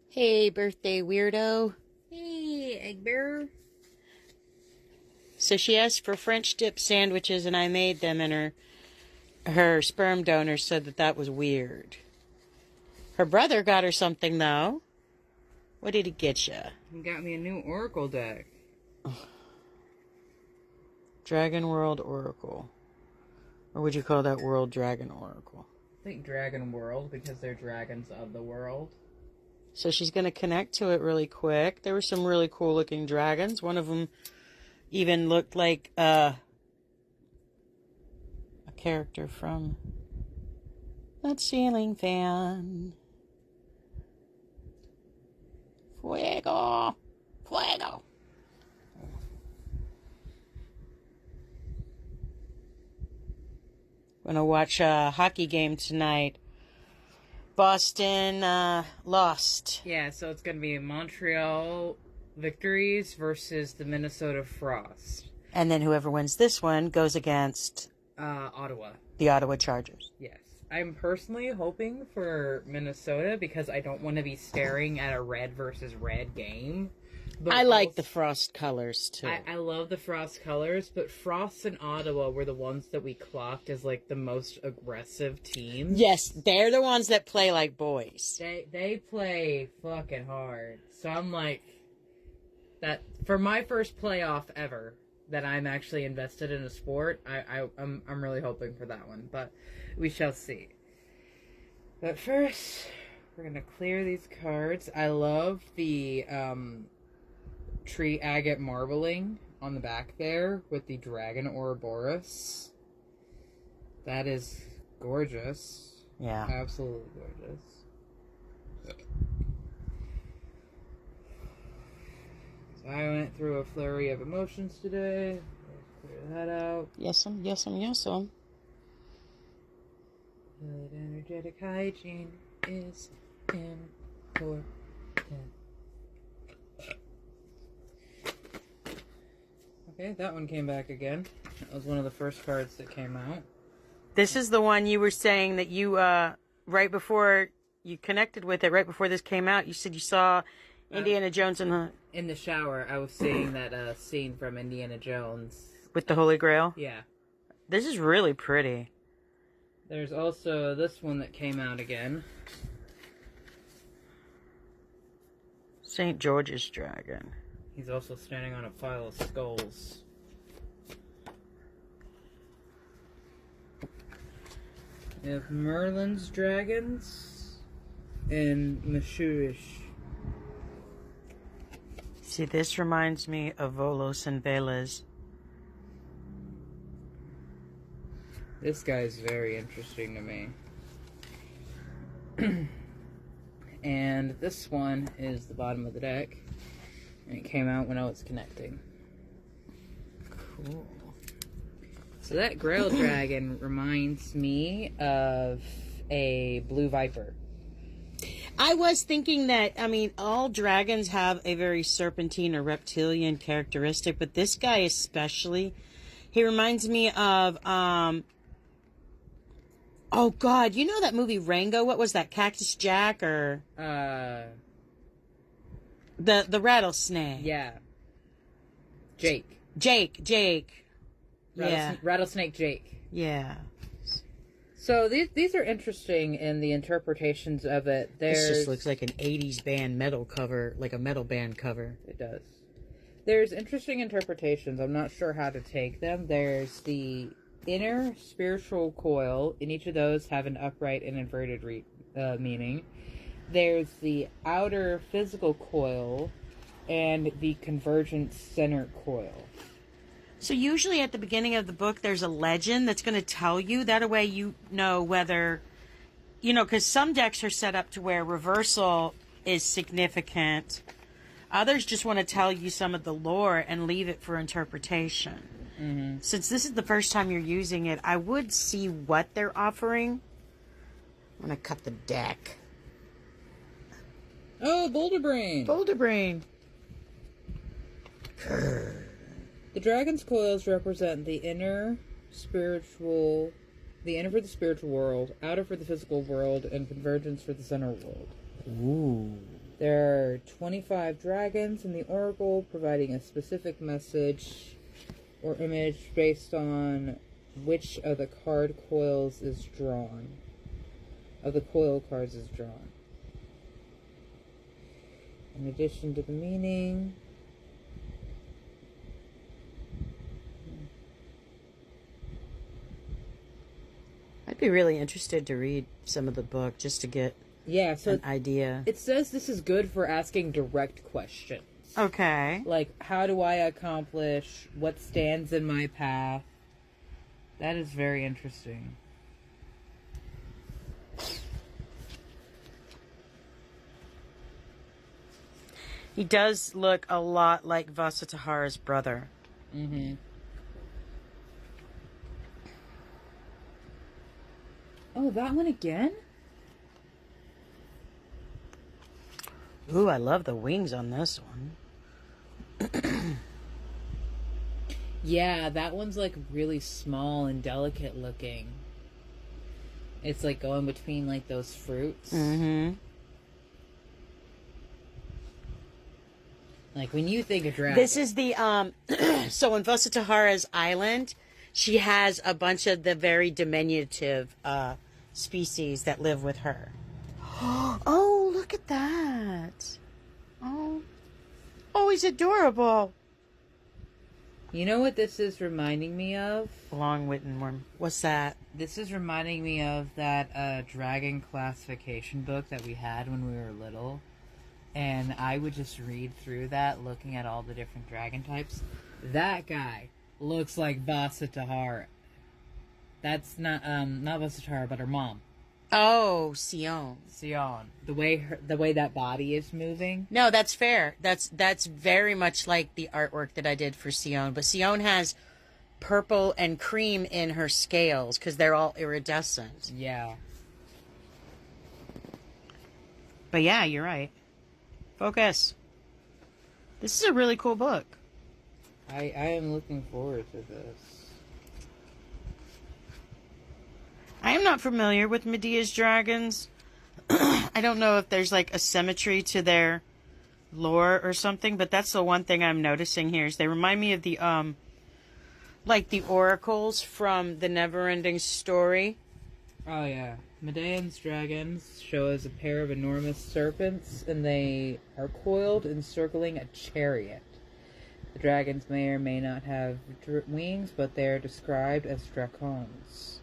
Hey, birthday weirdo. Hey, Egg Bearer. So she asked for French dip sandwiches, and I made them, and her sperm donor said that was weird. Her brother got her something, though. What did he get you? You got me a new Oracle deck. Dragon World Oracle. Or would you call that World Dragon Oracle? I think Dragon World because they're dragons of the world. So she's going to connect to it really quick. There were some really cool looking dragons. One of them even looked like a character from that ceiling fan. Fuego! Fuego! Gonna watch a hockey game tonight. Boston lost. Yeah, so it's going to be Montreal Victories versus the Minnesota Frost. And then whoever wins this one goes against Ottawa. the Ottawa Chargers. Yes. I'm personally hoping for Minnesota because I don't want to be staring at a red versus red game. But I like the Frost colors, too. I love the Frost colors, but Frost and Ottawa were the ones that we clocked as, like, the most aggressive teams. Yes, they're the ones that play like boys. They play fucking hard. So I'm like, that for my first playoff ever that I'm actually invested in a sport, I'm really hoping for that one, but we shall see. But first, we're gonna clear these cards. I love the tree agate marbling on the back there with the Dragon Ouroboros. That is gorgeous. Yeah. Absolutely gorgeous. So I went through a flurry of emotions today. Let's clear that out. Yes'm, yes'm, yes'm. Good energetic hygiene is important. Okay, that one came back again. That was one of the first cards that came out. This is the one you were saying that you, right before you connected with it, right before this came out, you said you saw Indiana Jones in the shower. I was seeing that scene from Indiana Jones. With the Holy Grail? Yeah. This is really pretty. There's also this one that came out again. St. George's Dragon. He's also standing on a pile of skulls. We have Merlin's Dragons and Mashurish. See, this reminds me of Volos and Velas. This guy's very interesting to me. And this one is the bottom of the deck. And it came out when I was connecting. Cool. So that Grail Dragon reminds me of a Blue Viper. I was thinking that, I mean, all dragons have a very serpentine or reptilian characteristic, but this guy especially, he reminds me of, oh God, you know that movie Rango? What was that, Cactus Jack or? The rattlesnake. Yeah. Jake. Yeah. Rattlesnake Jake. Yeah. So these are interesting in the interpretations of it. This just looks like an 80s band metal cover, like a metal band cover. It does. There's interesting interpretations. I'm not sure how to take them. There's the inner spiritual coil, and each of those have an upright and inverted meaning. There's the outer physical coil and the convergent center coil. So usually at the beginning of the book, there's a legend that's going to tell you. That way you know whether, you know, because some decks are set up to where reversal is significant. Others just want to tell you some of the lore and leave it for interpretation. Mm-hmm. Since this is the first time you're using it, I would see what they're offering. I'm going to cut the deck. Oh, Boulder Brain! Boulder Brain. The dragon's coils represent the inner for the spiritual world, outer for the physical world, and convergence for the center world. Ooh. There are 25 dragons in the oracle, providing a specific message or image based on which of the card coils is drawn. Of the coil cards is drawn. In addition to the meaning, I'd be really interested to read some of the book just to get an idea. It says this is good for asking direct questions. Okay. Like, how do I accomplish? What stands in my path? That is very interesting. He does look a lot like Vasatahara's brother. Mm-hmm. Oh, that one again? Ooh, I love the wings on this one. Yeah, that one's like really small and delicate looking. It's like going between like those fruits. Mm-hmm. Like when you think of dragon. This is the so on Vasatahara's island, she has a bunch of the very diminutive species that live with her. Oh, look at that. Oh, he's adorable. You know what this is reminding me of? Long Wittenworm. What's that? This is reminding me of that dragon classification book that we had when we were little. And I would just read through that, looking at all the different dragon types. That guy looks like Vasatahara. That's not Vasatahara, but her mom. Oh, Sion. The way that body is moving. No, that's fair. That's very much like the artwork that I did for Sion. But Sion has purple and cream in her scales because they're all iridescent. Yeah. But yeah, you're right. Focus. This is a really cool book. I am looking forward to this. I am not familiar with Medea's dragons. I don't know if there's like a symmetry to their lore or something, but that's the one thing I'm noticing here is they remind me of the like the oracles from the Neverending Story. Oh yeah. Medean's dragons show as a pair of enormous serpents, and they are coiled encircling a chariot. The dragons may or may not have wings, but they are described as dracons.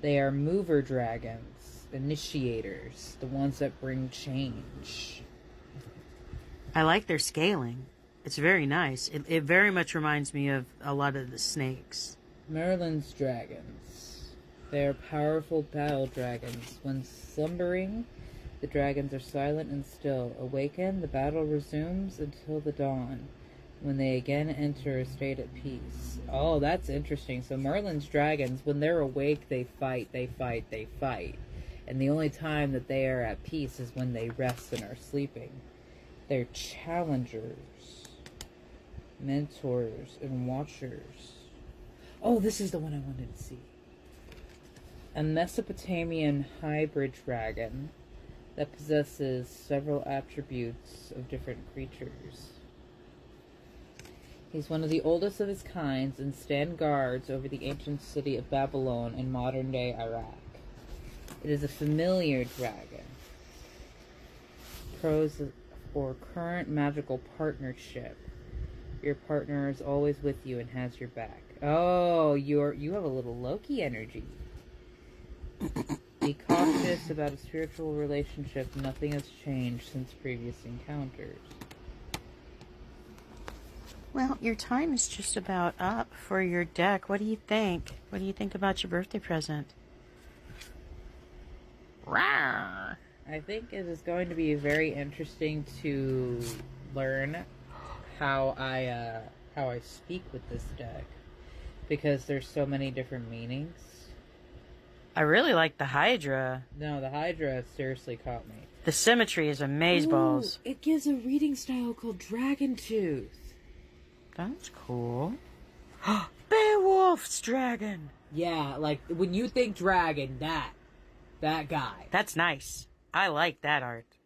They are mover dragons, initiators, the ones that bring change. I like their scaling. It's very nice. It very much reminds me of a lot of the snakes. Merlin's dragons. They are powerful battle dragons. When slumbering, the dragons are silent and still. Awakened, the battle resumes until the dawn, when they again enter a state at peace. Oh, that's interesting. So Merlin's dragons, when they're awake, they fight. And the only time that they are at peace is when they rest and are sleeping. They're challengers, mentors, and watchers. Oh, this is the one I wanted to see. A Mesopotamian hybrid dragon that possesses several attributes of different creatures. He's one of the oldest of his kinds and stands guards over the ancient city of Babylon in modern-day Iraq. It is a familiar dragon. Pros for current magical partnership. Your partner is always with you and has your back. Oh, you have a little Loki energy. Be cautious about a spiritual relationship. Nothing has changed since previous encounters. Well, your time is just about up for your deck. What do you think? What do you think about your birthday present? Rawr. I think it is going to be very interesting to learn how I speak with this deck, because there's so many different meanings. I really like the Hydra. No, the Hydra seriously caught me. The symmetry is amazeballs. It gives a reading style called Dragon Tooth. That's cool. Beowulf's dragon. Yeah, like when you think dragon, that guy. That's nice. I like that art.